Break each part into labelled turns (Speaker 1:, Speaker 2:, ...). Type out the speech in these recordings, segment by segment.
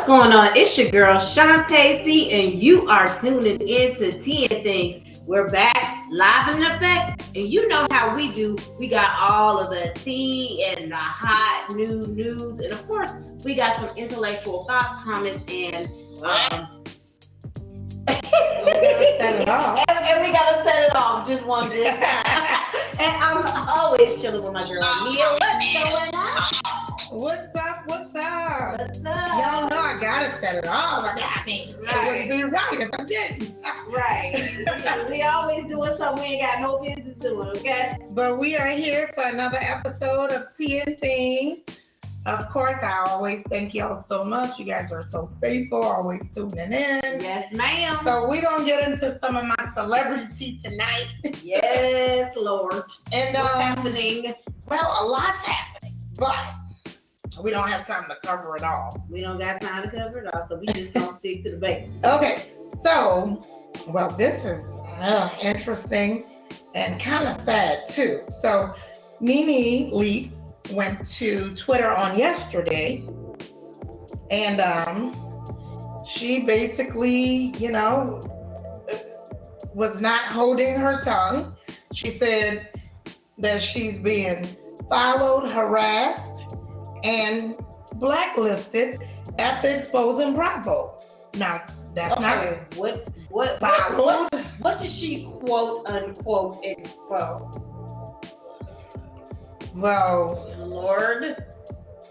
Speaker 1: What's going on? It's your girl Shantae C, and you are tuning into Tea and Things. We're back live in effect, and you know how we do. We got all of the tea and the hot new news, and of course, we got some intellectual thoughts, comments, and and we gotta set it off just one big time. And I'm always chilling with my girl Nia. What's going on?
Speaker 2: What's up? What's up?
Speaker 1: What's up?
Speaker 2: Y'all know I gotta set it off. It wouldn't be right if I didn't.
Speaker 1: Right. We always doing something we ain't got no business doing, okay?
Speaker 2: But we are here for another episode of Tea and Things. Of course, I always thank y'all so much. You guys are so faithful, always tuning in.
Speaker 1: Yes, ma'am.
Speaker 2: So we're gonna get into some of my celebrity tonight.
Speaker 1: Yes, Lord.
Speaker 2: And
Speaker 1: What's happening?
Speaker 2: Well, a lot's happening, but we don't have time to cover it all.
Speaker 1: We don't got time to cover it all, so we just gonna stick to the basics.
Speaker 2: Okay, so, well, this is interesting and kind of sad too. So, Nene Leakes went to Twitter on yesterday, and she basically, was not holding her tongue. She said that she's being followed, harassed, and blacklisted after exposing Bravo. Now, that's not
Speaker 1: what did she quote unquote expose?
Speaker 2: Well,
Speaker 1: Lord.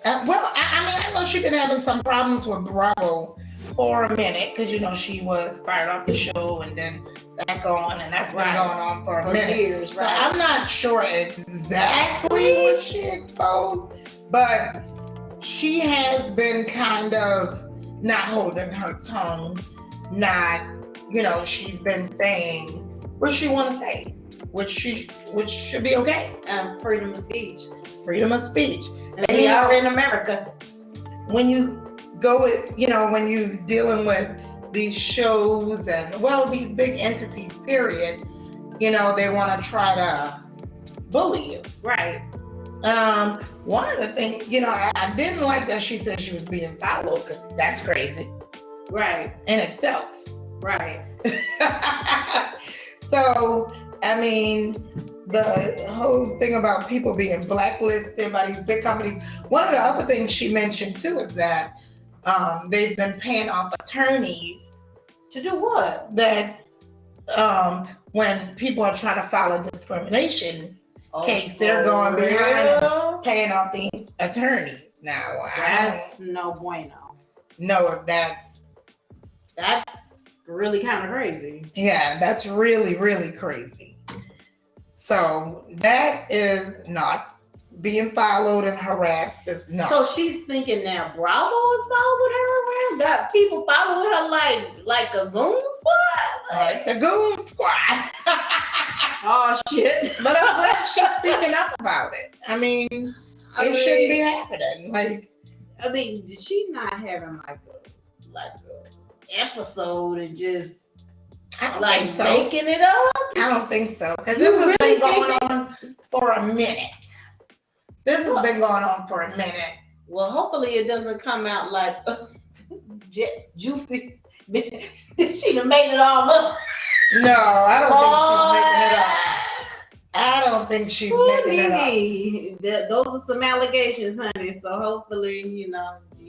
Speaker 2: I know she's been having some problems with Bravo for a minute because she was fired off the show and then back on, and that's been going on for a minute.
Speaker 1: Years,
Speaker 2: so I'm not sure exactly what she exposed, but she has been kind of not holding her tongue, she's been saying what she want to say, which should be okay.
Speaker 1: Freedom of speech.
Speaker 2: Freedom of speech.
Speaker 1: And we are in America.
Speaker 2: When you go with, when you're dealing with these shows and, these big entities, period, they want to try to bully you.
Speaker 1: Right.
Speaker 2: One of the things, I didn't like that she said she was being followed, because that's crazy.
Speaker 1: Right.
Speaker 2: In itself.
Speaker 1: Right.
Speaker 2: So, the whole thing about people being blacklisted by these big companies. One of the other things she mentioned too is that they've been paying off attorneys.
Speaker 1: To do what?
Speaker 2: That when people are trying to file a discrimination case, they're going behind and paying off the attorneys. Now,
Speaker 1: that's no bueno.
Speaker 2: No, if that's
Speaker 1: really kind of crazy.
Speaker 2: Yeah, that's really, really crazy. So that is not being followed and harassed. Is not.
Speaker 1: So she's thinking now Bravo is following her around? Got people following her like a goon squad?
Speaker 2: Like the goon squad.
Speaker 1: Oh shit.
Speaker 2: But I'm glad she's speaking up about it. It shouldn't be happening.
Speaker 1: Did she not having like a episode and just making it up?
Speaker 2: I don't think so. Because this has been going on for a minute. This has been going on for a minute.
Speaker 1: Well, hopefully it doesn't come out like juicy. She done made it all up.
Speaker 2: No, I don't think she's making it up. Making it up.
Speaker 1: Those are some allegations, honey. So hopefully, you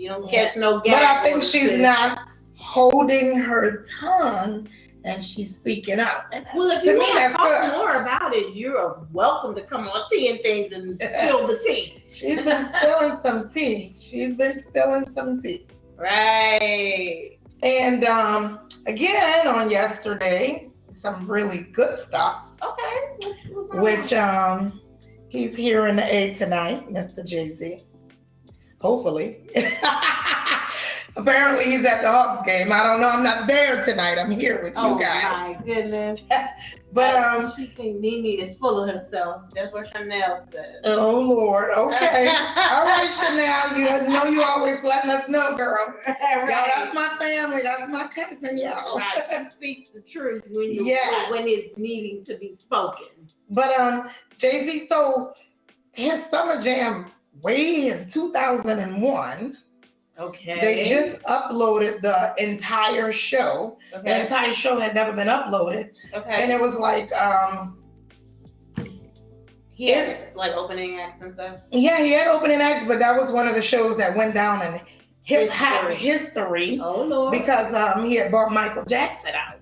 Speaker 1: don't catch no gas.
Speaker 2: But I think she's not holding her tongue and she's speaking out. And
Speaker 1: well, if you want to talk more about it, you're welcome to come on Tea and Things and spill the tea.
Speaker 2: She's been spilling some tea.
Speaker 1: Right.
Speaker 2: And again, on yesterday, some really good stuff.
Speaker 1: Okay.
Speaker 2: Which he's here in the A tonight, Mr. Jay-Z. Hopefully. Apparently he's at the Hawks game. I don't know. I'm not there tonight. I'm here with you guys.
Speaker 1: Oh my goodness.
Speaker 2: But
Speaker 1: she think Nene is full of herself. That's what Chanel said.
Speaker 2: Oh Lord. Okay. All right, Chanel. You always letting us know, girl.
Speaker 1: Right.
Speaker 2: Y'all, that's my family. That's my cousin, y'all.
Speaker 1: Right. She speaks the truth when it's needing to be spoken.
Speaker 2: But Jay-Z, so his Summer Jam way in 2001.
Speaker 1: Okay.
Speaker 2: They just uploaded the entire show. The
Speaker 1: Okay.
Speaker 2: entire show had never been uploaded,
Speaker 1: Okay.
Speaker 2: and it was like,
Speaker 1: he had like opening acts and stuff.
Speaker 2: yeah, he had opening acts, but that was one of the shows that went down in hip hop history.
Speaker 1: Oh Lord.
Speaker 2: Because he had bought Michael Jackson out.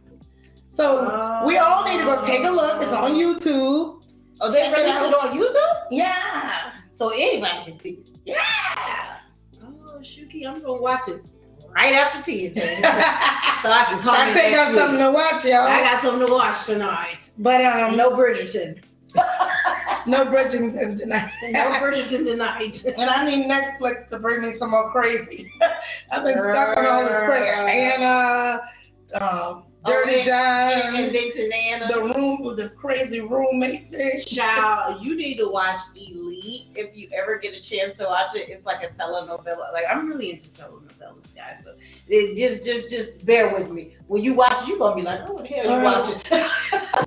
Speaker 2: So we all need to go take a look. It's on YouTube.
Speaker 1: Oh, they released it on YouTube?
Speaker 2: Yeah.
Speaker 1: So anybody can see it.
Speaker 2: Yeah.
Speaker 1: Oh, Shuki, I'm gonna watch it right after tea. So I can call
Speaker 2: I think got something to watch, y'all.
Speaker 1: I got something to watch tonight.
Speaker 2: But
Speaker 1: no Bridgerton.
Speaker 2: No Bridgerton tonight.
Speaker 1: No Bridgerton tonight.
Speaker 2: And I need Netflix to bring me some more crazy. I've been stuck on all this crazy. Anna, Dirty John,
Speaker 1: and Vincent Anna.
Speaker 2: The room with the crazy roommate thing.
Speaker 1: Child, you need to watch Elite if you ever get a chance to watch it. It's like a telenovela. Like, I'm really into telenovelas, guys. So just bear with me. When you watch it, you're gonna be like, oh, what the hell you watching?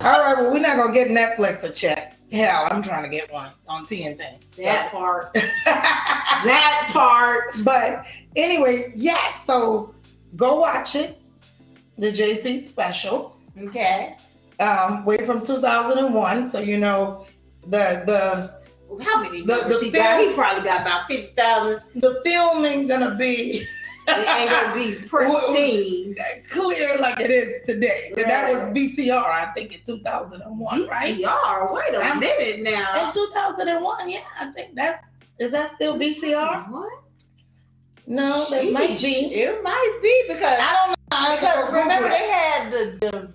Speaker 2: All right, well, we're not gonna get Netflix a check. Hell, I'm trying to get one on TNT.
Speaker 1: That part. That part.
Speaker 2: But anyway, yeah, so go watch it. The Jay-Z special.
Speaker 1: Okay.
Speaker 2: Way from 2001, so you know the
Speaker 1: how many
Speaker 2: the
Speaker 1: he
Speaker 2: film,
Speaker 1: got? He probably got about 50,000.
Speaker 2: The film ain't gonna be
Speaker 1: it ain't gonna be pristine,
Speaker 2: clear like it is today. Right. That was VCR, I think, in 2001, VCR, right?
Speaker 1: VCR. Wait a minute now.
Speaker 2: In 2001, yeah, I think is that still VCR?
Speaker 1: What?
Speaker 2: No, that might be.
Speaker 1: It might be because
Speaker 2: I don't know.
Speaker 1: Because remember they had the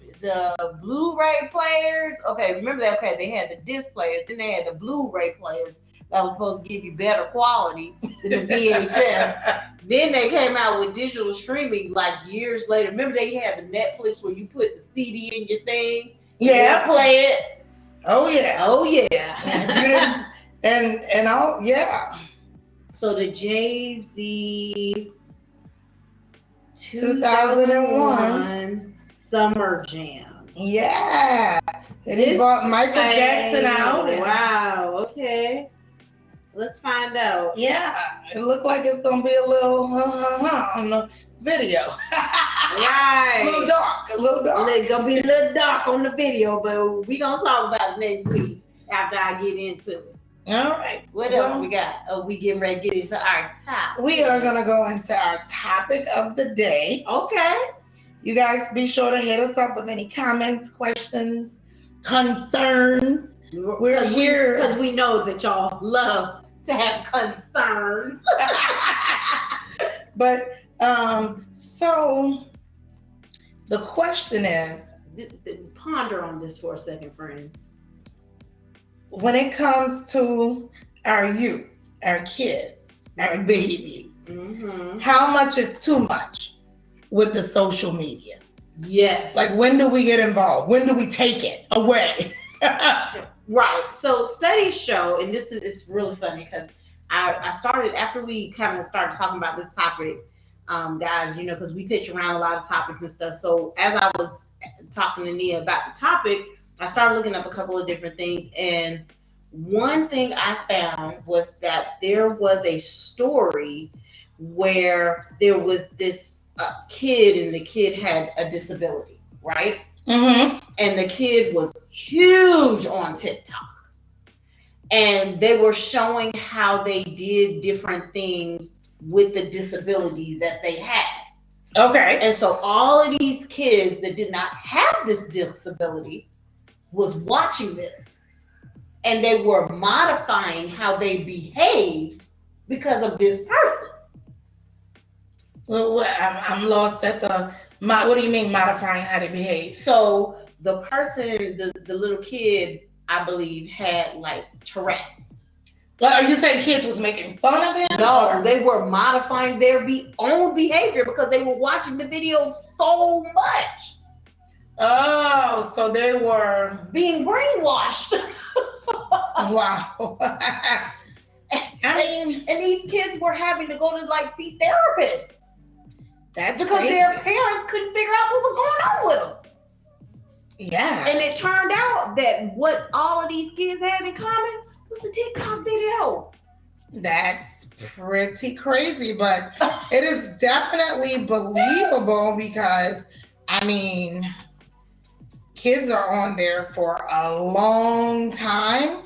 Speaker 1: Blu-ray players. Okay, remember that? Okay, they had the disc players. Then they had the Blu-ray players that was supposed to give you better quality than the VHS. Then they came out with digital streaming like years later. Remember they had the Netflix where you put the CD in your thing.
Speaker 2: Yeah,
Speaker 1: play it.
Speaker 2: Oh yeah.
Speaker 1: Oh yeah.
Speaker 2: and all yeah.
Speaker 1: So the Jay-Z
Speaker 2: 2001
Speaker 1: Summer Jam.
Speaker 2: Yeah. And he brought Michael Jackson out.
Speaker 1: Wow. Okay. Let's find out.
Speaker 2: Yeah. It looked like it's going to be a little on the video.
Speaker 1: Right.
Speaker 2: A little dark.
Speaker 1: It's going to be a little dark on the video, but we going to talk about it next week after I get into it.
Speaker 2: All right.
Speaker 1: What else we got? Oh, we getting ready to get into our topic.
Speaker 2: We are going to go into our topic of the day.
Speaker 1: Okay.
Speaker 2: You guys be sure to hit us up with any comments, questions, concerns. We're here.
Speaker 1: Because we know that y'all love to have concerns.
Speaker 2: But, so the question is.
Speaker 1: Ponder on this for a second, friends.
Speaker 2: When it comes to our youth, our kids, our babies, how much is too much with the social media?
Speaker 1: Yes.
Speaker 2: Like, when do we get involved? When do we take it away?
Speaker 1: Right. So studies show, and this is really funny because I started after we kind of started talking about this topic, guys, you know, because we pitch around a lot of topics and stuff. So as I was talking to Nia about the topic, I started looking up a couple of different things, and one thing I found was that there was a story where there was this kid, and the kid had a disability, right? Mm-hmm. And the kid was huge on TikTok, and they were showing how they did different things with the disability that they had. Okay. And so all of these kids that did not have this disability was watching this, and they were modifying how they behaved because of this person.
Speaker 2: Well, I'm lost at the. What do you mean modifying how they behave?
Speaker 1: So the person, the little kid, I believe, had like Tourette's.
Speaker 2: Well, are you saying kids was making fun of him?
Speaker 1: No, they were modifying their own behavior because they were watching the video so much.
Speaker 2: Oh, so they were
Speaker 1: being brainwashed.
Speaker 2: Wow.
Speaker 1: And these kids were having to go to like see therapists.
Speaker 2: That's
Speaker 1: because
Speaker 2: crazy.
Speaker 1: Their parents couldn't figure out what was going on with them.
Speaker 2: Yeah.
Speaker 1: And it turned out that what all of these kids had in common was the TikTok video.
Speaker 2: That's pretty crazy, but it is definitely believable because, I mean, kids are on there for a long time.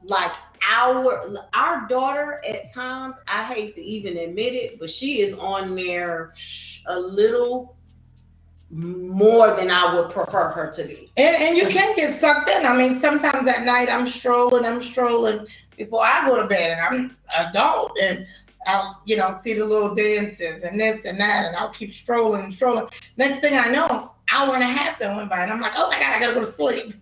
Speaker 1: Like our daughter at times, I hate to even admit it, but she is on there a little more than I would prefer her to be.
Speaker 2: And you can get sucked in. I mean, sometimes at night I'm strolling before I go to bed, and I'm an adult, and I'll, see the little dances and this and that, and I'll keep strolling and strolling. Next thing I know, hour and a half done went by, and I'm like, oh my God, I gotta go to sleep.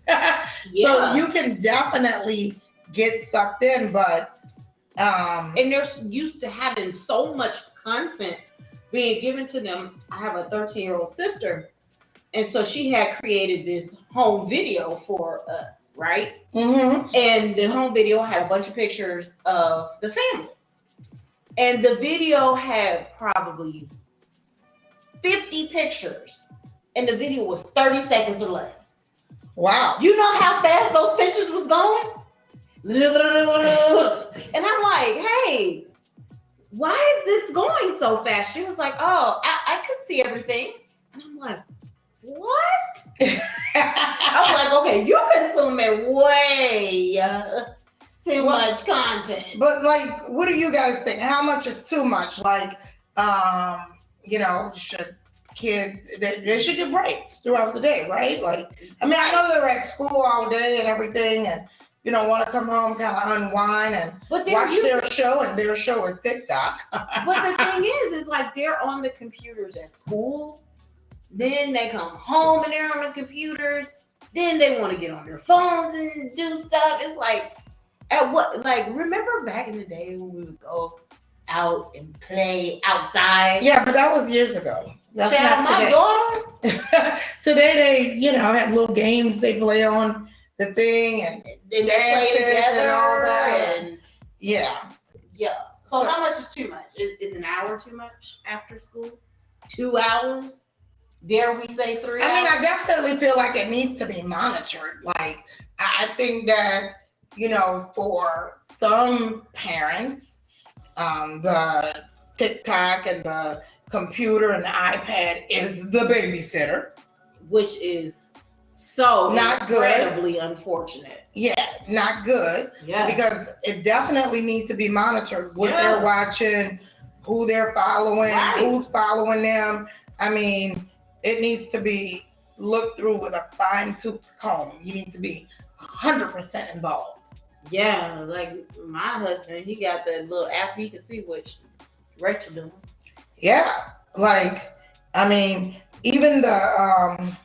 Speaker 2: So you can definitely get sucked in, but
Speaker 1: and they're used to having so much content being given to them. I have a 13-year-old sister, and so she had created this home video for us, right?
Speaker 2: Mm-hmm.
Speaker 1: And the home video had a bunch of pictures of the family. And the video had probably 50 pictures. And the video was 30 seconds or less.
Speaker 2: Wow.
Speaker 1: You know how fast those pictures was going? And I'm like, hey, why is this going so fast? She was like, oh, I could see everything. And I'm like, what? I was like, okay, you're consuming way too much content.
Speaker 2: But like, what do you guys think? How much is too much? Like, should kids, they should get breaks throughout the day, right? Like, I mean, I know they're at school all day and everything, and want to come home, kind of unwind and watch their show, and their show is TikTok.
Speaker 1: But the thing is like they're on the computers at school, then they come home and they're on the computers, then they want to get on their phones and do stuff. It's like, remember back in the day when we would go out and play outside?
Speaker 2: Yeah, but that was years ago. That's
Speaker 1: not today. My daughter?
Speaker 2: Today they, have little games they play on the thing, and
Speaker 1: they play together
Speaker 2: and all that.
Speaker 1: And
Speaker 2: yeah.
Speaker 1: So how much is too much? Is an hour too much after school? 2 hours? Dare we say 3 hours?
Speaker 2: I mean, I definitely feel like it needs to be monitored. Like, I think that, for some parents, the TikTok and the computer and the iPad is the babysitter.
Speaker 1: Which is so
Speaker 2: not
Speaker 1: incredibly unfortunate.
Speaker 2: Yeah, not good.
Speaker 1: Yeah.
Speaker 2: Because it definitely needs to be monitored. What they're watching, who they're following, who's following them. I mean, it needs to be looked through with a fine-tooth comb. You need to be 100% involved.
Speaker 1: Yeah, like my husband, he got that little app. You can see what Rachel doing.
Speaker 2: Yeah, like, I mean, even the, a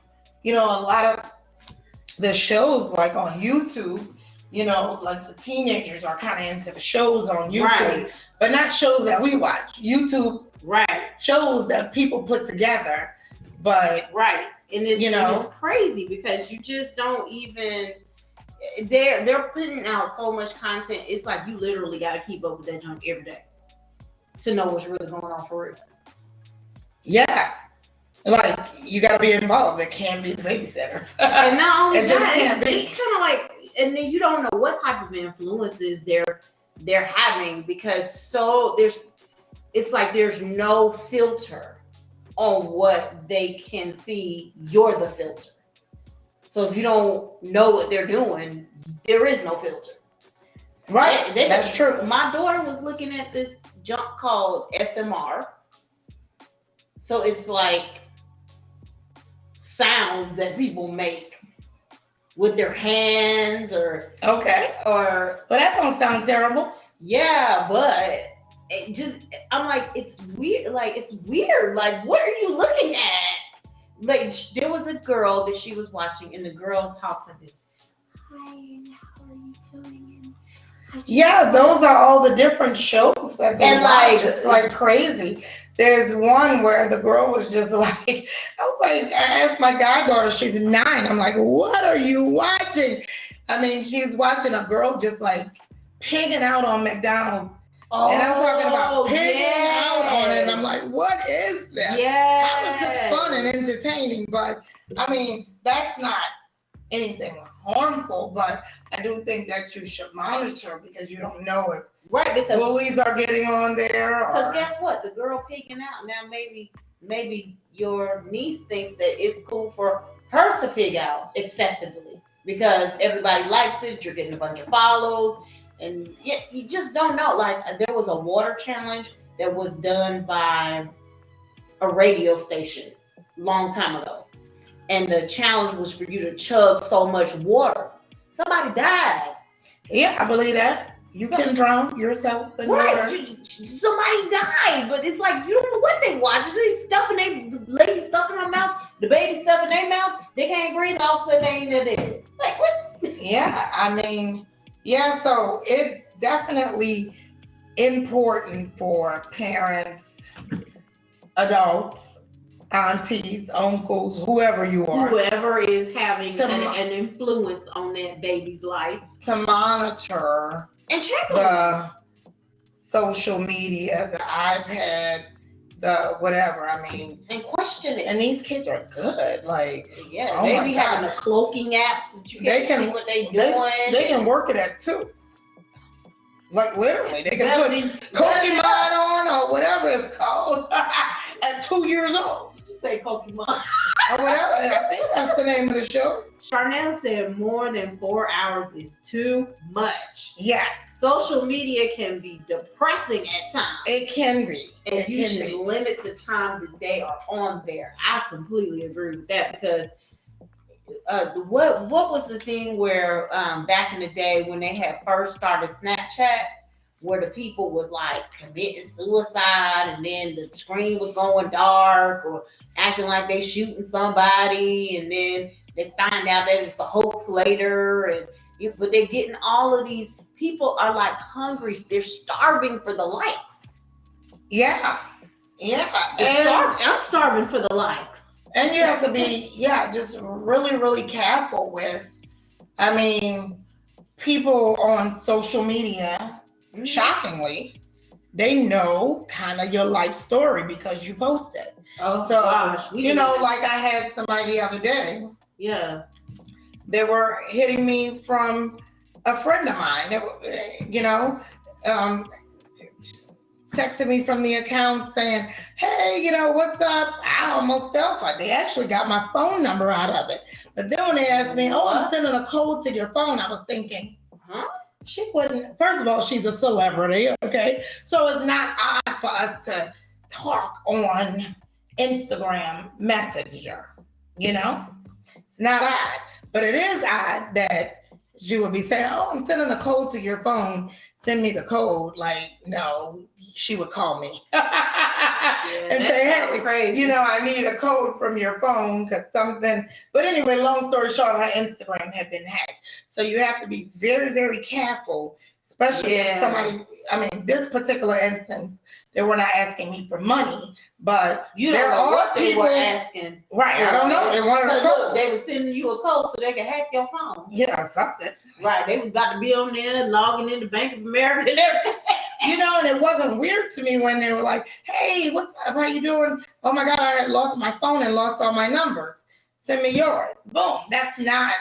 Speaker 2: lot of the shows like on YouTube, like the teenagers are kind of into the shows on YouTube, but not shows that we watch. YouTube shows that people put together, but
Speaker 1: and it's crazy because you just don't even. They're putting out so much content. It's like you literally got to keep up with that junk every day to know what's really going on for real.
Speaker 2: Yeah. Like, you got to be involved. It can't be the babysitter.
Speaker 1: And not only
Speaker 2: it's
Speaker 1: kind of like, and then you don't know what type of influences they're having, because it's like there's no filter on what they can see. You're the filter. So if you don't know what they're doing, there is no filter.
Speaker 2: Right. That's true.
Speaker 1: My daughter was looking at this junk called SMR. So it's like sounds that people make with their hands or
Speaker 2: but that don't sound terrible.
Speaker 1: Yeah, but it just, I'm like, it's weird. Like, what are you looking at? Like, there was a girl that she was watching, and the girl talks like this. Hi, and how are you doing?
Speaker 2: Yeah, those are all the different shows that they watch. It's like crazy. There's one where the girl was just like, I asked my goddaughter, she's 9. I'm like, what are you watching? I mean, she's watching a girl just like pigging out on McDonald's. And I'm talking about pigging out on it. And I'm like, what is that?
Speaker 1: Yeah.
Speaker 2: How is this fun and entertaining? But I mean, that's not anything harmful, but I do think that you should monitor because you don't know if
Speaker 1: Right, because
Speaker 2: bullies are getting on there.
Speaker 1: because guess what? The girl peeking out now. Maybe your niece thinks that it's cool for her to pig out excessively because everybody likes it. You're getting a bunch of follows, and you just don't know. Like there was a water challenge that was done by a radio station long time ago, and the challenge was for you to chug so much water. Somebody died.
Speaker 2: Yeah, I believe that. You can drown yourself in
Speaker 1: Right,
Speaker 2: water.
Speaker 1: somebody died, but it's like you don't know what they watch. They stuffing the lady stuffing her mouth, the baby stuffing their mouth. They can't breathe. All of a sudden, they ain't dead. Like what?
Speaker 2: Yeah, I mean, yeah. So it's definitely important for parents, adults, aunties, uncles, whoever you are,
Speaker 1: Whoever is having
Speaker 2: To
Speaker 1: an influence on that baby's life,
Speaker 2: to monitor
Speaker 1: and check on them.
Speaker 2: the social media, the iPad, the whatever. I mean,
Speaker 1: And question it.
Speaker 2: and these kids are good. Like,
Speaker 1: Yeah,
Speaker 2: oh
Speaker 1: they
Speaker 2: my
Speaker 1: be
Speaker 2: God.
Speaker 1: having a cloaking apps that you
Speaker 2: They
Speaker 1: can
Speaker 2: can-
Speaker 1: see what they doing.
Speaker 2: they can work it at 2. Like literally, they can put
Speaker 1: Pokemon.
Speaker 2: Pokemon on or whatever it's called at 2 years old
Speaker 1: You say Pokemon.
Speaker 2: or whatever. And I think that's the name of the show.
Speaker 1: Charnel said more than 4 hours is too much.
Speaker 2: Yes,
Speaker 1: Social media can be depressing at times.
Speaker 2: it can be.
Speaker 1: And
Speaker 2: It
Speaker 1: you
Speaker 2: can
Speaker 1: should
Speaker 2: be.
Speaker 1: limit the time that they are on there. I completely agree with that because what was the thing where back in the day when they had first started Snapchat, where the people was like committing suicide and then the screen was going dark or acting like they shooting somebody, and then they find out that it's a hoax later, and but they're getting all of these people are like hungry, they're starving for the likes.
Speaker 2: Yeah, yeah.
Speaker 1: I'm starving for the likes.
Speaker 2: And you have to be, just really, really careful with, I mean, people on social media, shockingly, they know kind of your life story because you post it.
Speaker 1: Oh,
Speaker 2: So,
Speaker 1: gosh.
Speaker 2: like I had somebody the other day,
Speaker 1: Yeah.
Speaker 2: they were hitting me from a friend of mine, texted me from the account saying, hey, what's up? I almost fell for it. They actually got my phone number out of it. But then when they asked me, I'm sending a code to your phone, I was thinking, she wouldn't. First of all, she's a celebrity, okay? So it's not odd for us to talk on Instagram Messenger, It's not odd. But it is odd that she would be saying, I'm sending a code to your phone. Send me the code. Like, no, she would call me and say, hey,
Speaker 1: crazy.
Speaker 2: I need a code from your phone because something. But anyway, long story short, her Instagram had been hacked. So you have to be very, very careful, especially if somebody, this particular instance, they were not asking me for money, but
Speaker 1: you don't know what they were asking.
Speaker 2: Right, I don't know. They wanted a code.
Speaker 1: Look, they were sending you a code so they could hack your phone.
Speaker 2: Yeah, something.
Speaker 1: Right, they was about to be on there logging into Bank of America and everything.
Speaker 2: And it wasn't weird to me when they were like, hey, what's up? How you doing? Oh my God, I had lost my phone and lost all my numbers. Send me yours. Boom. That's not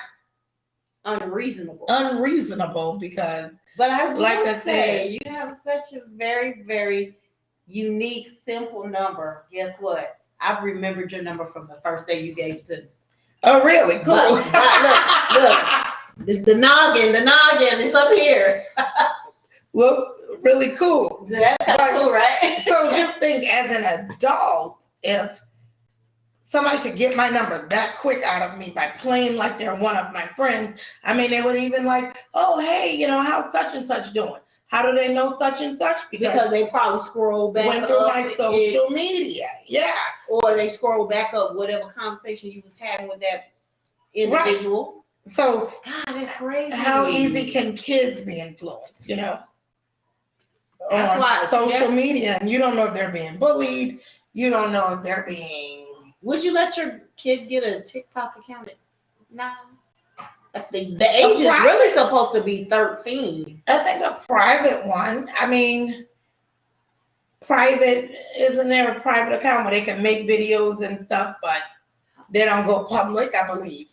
Speaker 2: unreasonable because,
Speaker 1: but I will say, you have such a very, very unique, simple number. Guess what? I've remembered your number from the first day you gave it to me.
Speaker 2: Oh, really? Cool.
Speaker 1: Look. The noggin is up here.
Speaker 2: Well, really cool.
Speaker 1: That's kind of cool, right?
Speaker 2: So just think as an adult, if somebody could get my number that quick out of me by playing like they're one of my friends, they would even like, oh, hey, how's such and such doing? How do they know such and such?
Speaker 1: Because they probably scroll back
Speaker 2: went through my social media. Yeah.
Speaker 1: Or they scroll back up whatever conversation you was having with that individual.
Speaker 2: Right. So
Speaker 1: God, that's crazy.
Speaker 2: How easy can kids be influenced,
Speaker 1: That's why
Speaker 2: social media, and you don't know if they're being bullied. You don't know if they're being.
Speaker 1: Would you let your kid get a TikTok account? No. I think the age is really supposed to be 13.
Speaker 2: I think a private one. Private, isn't there a private account where they can make videos and stuff, but they don't go public, I believe.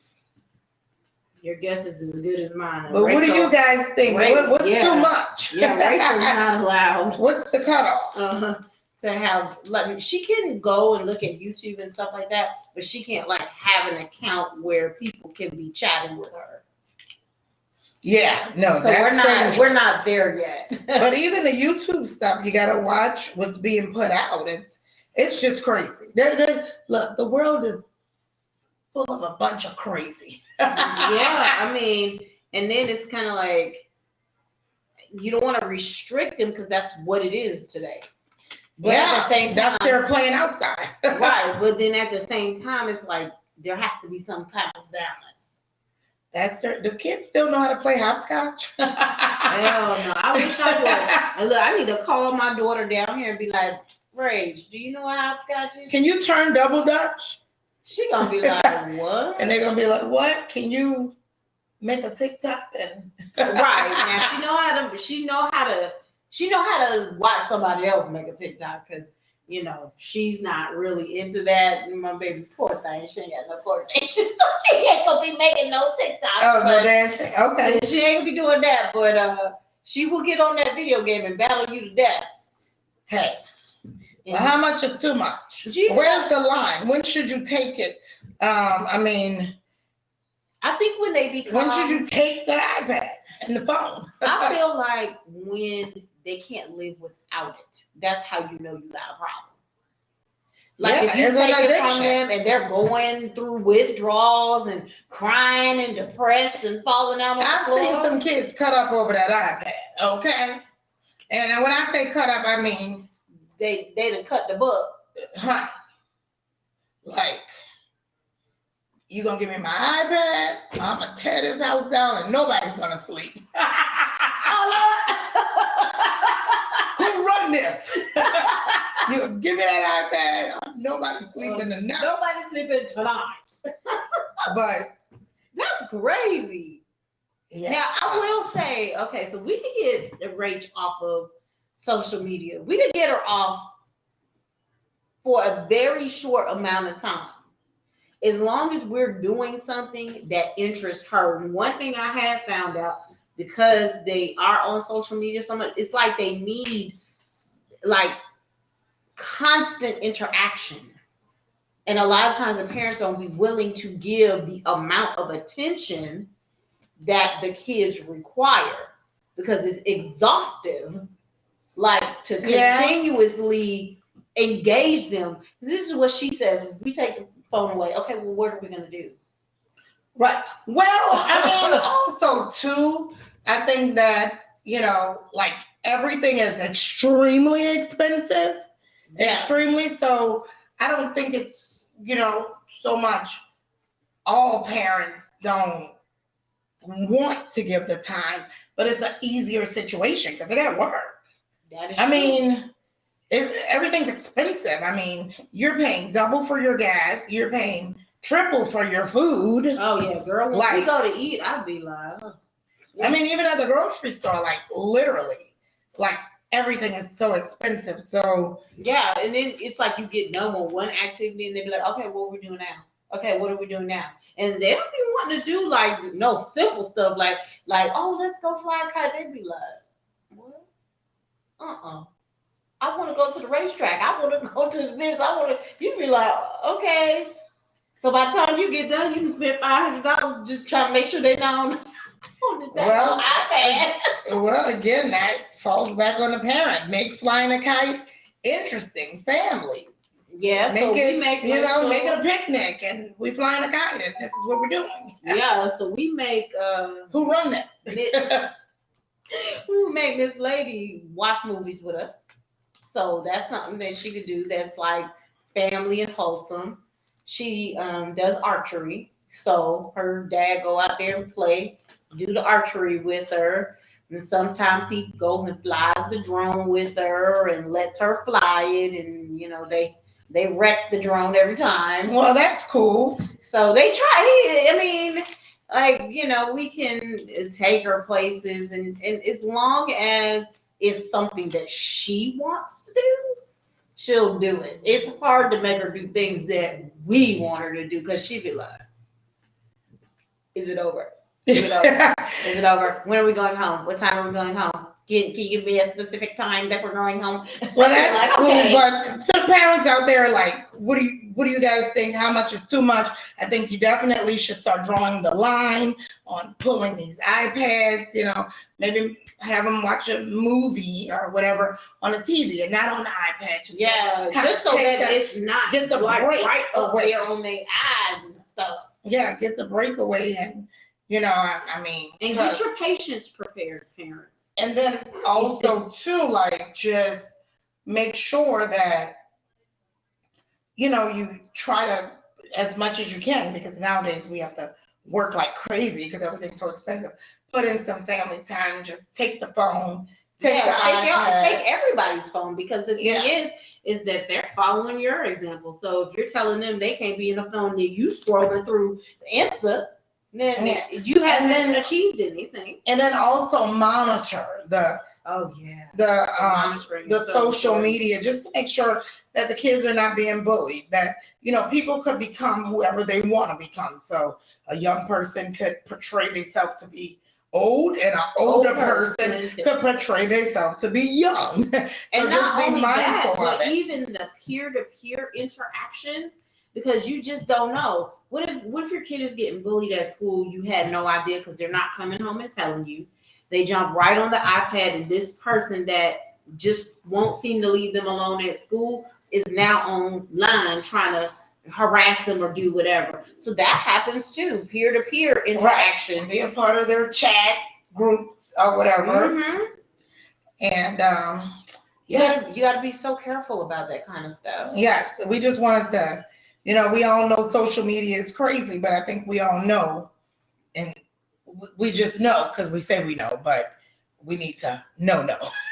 Speaker 1: Your guess is as good as mine.
Speaker 2: But what do you guys think? What's too much?
Speaker 1: Yeah, Rachel's not allowed.
Speaker 2: What's the cutoff?
Speaker 1: To have, like, she can go and look at YouTube and stuff like that, but she can't like have an account where people can be chatting with her.
Speaker 2: Yeah, no,
Speaker 1: so we're not there yet.
Speaker 2: But even the YouTube stuff, you gotta watch what's being put out. It's just crazy. Look, the world is full of a bunch of crazy.
Speaker 1: Yeah, I mean, and then it's kind of like you don't want to restrict them because that's what it is today. But at the same time,
Speaker 2: that's they're playing outside.
Speaker 1: Right, but then at the same time, it's like there has to be some kind of balance.
Speaker 2: Do kids still know how to play hopscotch?
Speaker 1: Hell no, I wish I would. And look, I need to call my daughter down here and be like, Rage, do you know what hopscotch is?
Speaker 2: Can you turn double dutch?
Speaker 1: She gonna be like, what?
Speaker 2: And they're gonna be like, what? Can you make a TikTok? And
Speaker 1: right now, she know how to watch somebody else make a TikTok because she's not really into that. And my baby, poor thing, she ain't got no coordination, so she ain't gonna be making no TikTok.
Speaker 2: Oh, no dancing. Okay.
Speaker 1: She ain't gonna be doing that, but she will get on that video game and battle you to death.
Speaker 2: Hey. Well, how much is too much? Where's the line? When should you take it? I
Speaker 1: think when they become.
Speaker 2: When should you take the iPad and the phone?
Speaker 1: I feel like when they can't live without it. That's how you know you got a problem. Like if you take it from them and they're going through withdrawals and crying and depressed and falling out on the floor.
Speaker 2: I've seen some kids cut up over that iPad. Okay, and when I say cut up, I mean.
Speaker 1: They done cut the book.
Speaker 2: Huh. Like, you gonna give me my iPad? I'm gonna tear this house down and nobody's gonna sleep. Who run this? You give me that iPad. Nobody's sleeping tonight.
Speaker 1: Nobody's sleeping tonight.
Speaker 2: But
Speaker 1: that's crazy. Yeah. Now I will say, okay, so we can get the Rach off of social media. We could get her off for a very short amount of time. As long as we're doing something that interests her. And one thing I have found out, because they are on social media so much, it's like they need like constant interaction. And a lot of times the parents don't be willing to give the amount of attention that the kids require because it's exhaustive. Like to continuously engage them. This is what she says. We take the phone away. Okay, well, what are we going to do?
Speaker 2: Right. Well, I mean, also, too, I think that, like everything is extremely expensive. Yeah. Extremely. So I don't think it's, so much all parents don't want to give the time, but it's an easier situation because they got to work. I mean, everything's expensive. I mean, you're paying double for your gas. You're paying triple for your food.
Speaker 1: Oh, yeah, girl. When we go to eat, I'd be like,
Speaker 2: I mean, even at the grocery store, like literally, like everything is so expensive. So
Speaker 1: yeah, and then it's like you get done with one activity and they be like, okay, what are we doing now? Okay, what are we doing now? And they don't be wanting to do like no simple stuff like oh, let's go fly a kite. They'd be like, what? I want to go to the racetrack. I want to go to this. You'd be like, okay. So by the time you get done, you can spend $500 just trying to make sure they're not on the iPad.
Speaker 2: Well, again, that falls back on the parent. Make flying a kite interesting, family.
Speaker 1: Yeah,
Speaker 2: make it a picnic, and we flying a kite, and this is what we're doing.
Speaker 1: Yeah, so we make.
Speaker 2: Who run this?
Speaker 1: We make Miss Lady watch movies with us. So that's something that she could do that's like family and wholesome. She does archery. So her dad go out there and do the archery with her. And sometimes he goes and flies the drone with her and lets her fly it. And, they wreck the drone every time.
Speaker 2: Well, that's cool.
Speaker 1: So they try. I mean, we can take her places, and as long as it's something that she wants to do, she'll do it. It's hard to make her do things that we want her to do because she'd be like, is it over? Is it over? Is it over? When are we going home? What time are we going home? Can you give me a specific time that we're going home?
Speaker 2: Well, that's
Speaker 1: Like,
Speaker 2: cool,
Speaker 1: okay.
Speaker 2: but to parents out there, like, what do you guys think? How much is too much? I think you definitely should start drawing the line on pulling these iPads. Maybe have them watch a movie or whatever on the TV and not on the iPad. Just
Speaker 1: Just so that it's not
Speaker 2: get the
Speaker 1: like
Speaker 2: break
Speaker 1: right up
Speaker 2: away.
Speaker 1: there on their eyes and stuff.
Speaker 2: Yeah, get the break away, and I mean,
Speaker 1: and get your patients prepared, parents.
Speaker 2: And then also too, like, just make sure that you try to, as much as you can, because nowadays we have to work like crazy because everything's so expensive. Put in some family time. Just take the phone, take the iPad.
Speaker 1: Take everybody's phone, because the thing is that they're following your example. So if you're telling them they can't be in the phone, then you scrolling through Insta, then you haven't achieved anything.
Speaker 2: And then also monitor the social media, just to make sure that the kids are not being bullied, that people could become whoever they want to become. So a young person could portray themselves to be old, and an older person could portray themselves to be young. So
Speaker 1: and
Speaker 2: just be mindful of it.
Speaker 1: Even the peer-to-peer interaction, because you just don't know. What if your kid is getting bullied at school? You had no idea because they're not coming home and telling you. They jump right on the iPad, and this person that just won't seem to leave them alone at school is now online trying to harass them or do whatever. So that happens too. Peer-to-peer interaction.
Speaker 2: Right. Be a part of their chat groups or whatever.
Speaker 1: Mm-hmm.
Speaker 2: And
Speaker 1: you got to be so careful about that kind of stuff.
Speaker 2: Yes, we just wanted to, we all know social media is crazy, but I think we all know, and we just know because we say we know, but we need to know.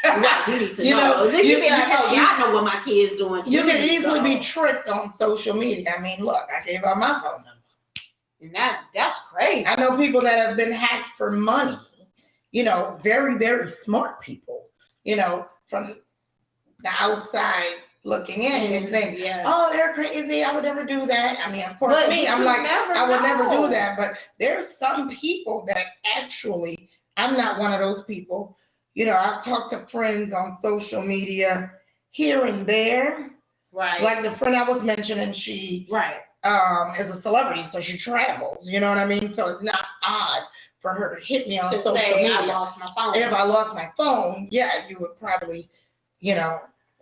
Speaker 1: Right, we need to know. You be like, I know what my kid's doing.
Speaker 2: You can easily be tricked on social media. I mean, look, I gave out my phone number.
Speaker 1: And that's crazy.
Speaker 2: I know people that have been hacked for money, very, very smart people, from the outside looking in and think, oh, they're crazy. I would never do that. I mean, of course, I'm like, I would never do that. But there's some people that actually, I'm not one of those people. I talk to friends on social media here and there.
Speaker 1: Right.
Speaker 2: Like the friend I was mentioning, she is a celebrity, so she travels. You know what I mean? So it's not odd for her to hit me on social media.
Speaker 1: I lost my phone.
Speaker 2: If I lost my phone, you would probably,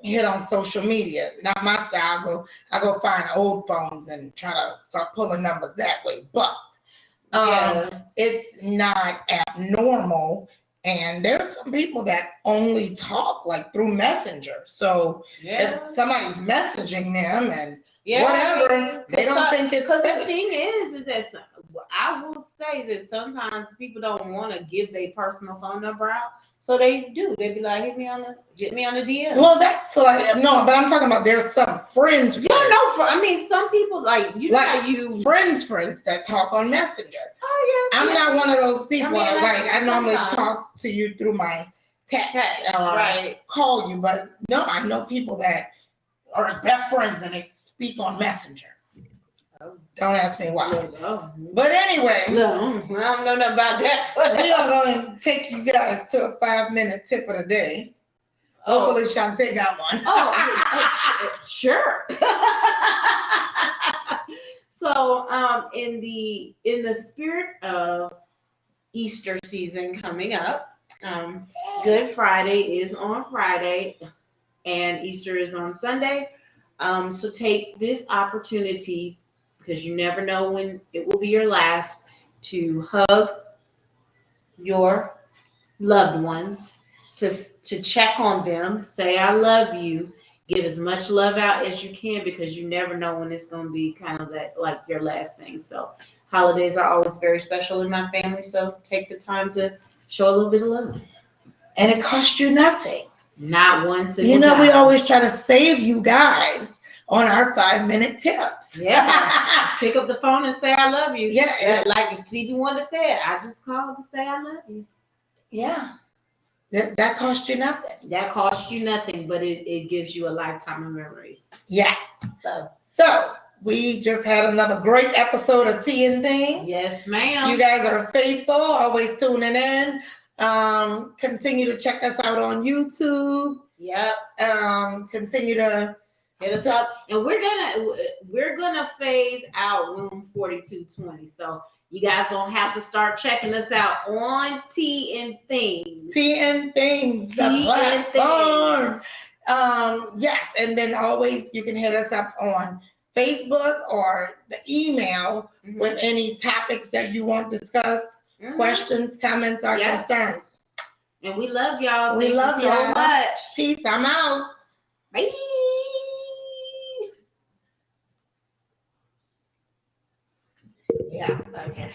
Speaker 2: hit on social media. Not my style. I go find old phones and try to start pulling numbers that way. But it's not abnormal. And there's some people that only talk like through Messenger. So if somebody's messaging them and whatever, they don't think it's fake.
Speaker 1: Because the thing is that I will say that sometimes people don't want to give their personal phone number out. So they do. They be like, get me on the DM.
Speaker 2: Well, that's like, no, but I'm talking about there's some friends.
Speaker 1: I mean, some people like
Speaker 2: friends that talk on Messenger.
Speaker 1: Oh yeah.
Speaker 2: I'm not one of those people. I normally talk to you through my text or call you, but no, I know people that are best friends and they speak on Messenger. Don't ask me why.
Speaker 1: No.
Speaker 2: But anyway.
Speaker 1: No, I don't know nothing about that.
Speaker 2: We are going to take you guys to a 5-minute tip of the day. Hopefully Shantae got one.
Speaker 1: Sure. So in the spirit of Easter season coming up, Good Friday is on Friday and Easter is on Sunday. So take this opportunity, because you never know when it will be your last, to hug your loved ones, to check on them, say I love you, give as much love out as you can, because you never know when it's going to be kind of that, like your last thing. So holidays are always very special in my family, so take the time to show a little bit of love.
Speaker 2: And it costs you nothing.
Speaker 1: Not one single time.
Speaker 2: We always try to save you guys on our 5-minute tips.
Speaker 1: Yeah. Pick up the phone and say I love you.
Speaker 2: Yeah.
Speaker 1: Like Stevie Wonder said, I just called to say I love you.
Speaker 2: Yeah. That costs you nothing.
Speaker 1: That costs you nothing, but it gives you a lifetime of memories.
Speaker 2: Yes.
Speaker 1: So
Speaker 2: we just had another great episode of Tea and Things.
Speaker 1: Yes, ma'am.
Speaker 2: You guys are faithful, always tuning in. Continue to check us out on YouTube.
Speaker 1: Yep.
Speaker 2: Continue to
Speaker 1: hit us up, and we're gonna phase out Room 4220. So you guys don't have to start checking us out on Tea and Things.
Speaker 2: Tea and Things, the platform. Yes, and then always you can hit us up on Facebook or the email with any topics that you want discussed, questions, comments, or concerns.
Speaker 1: And we love y'all.
Speaker 2: We love you so
Speaker 1: much.
Speaker 2: Peace. I'm out.
Speaker 1: Bye.
Speaker 2: Yeah. Okay.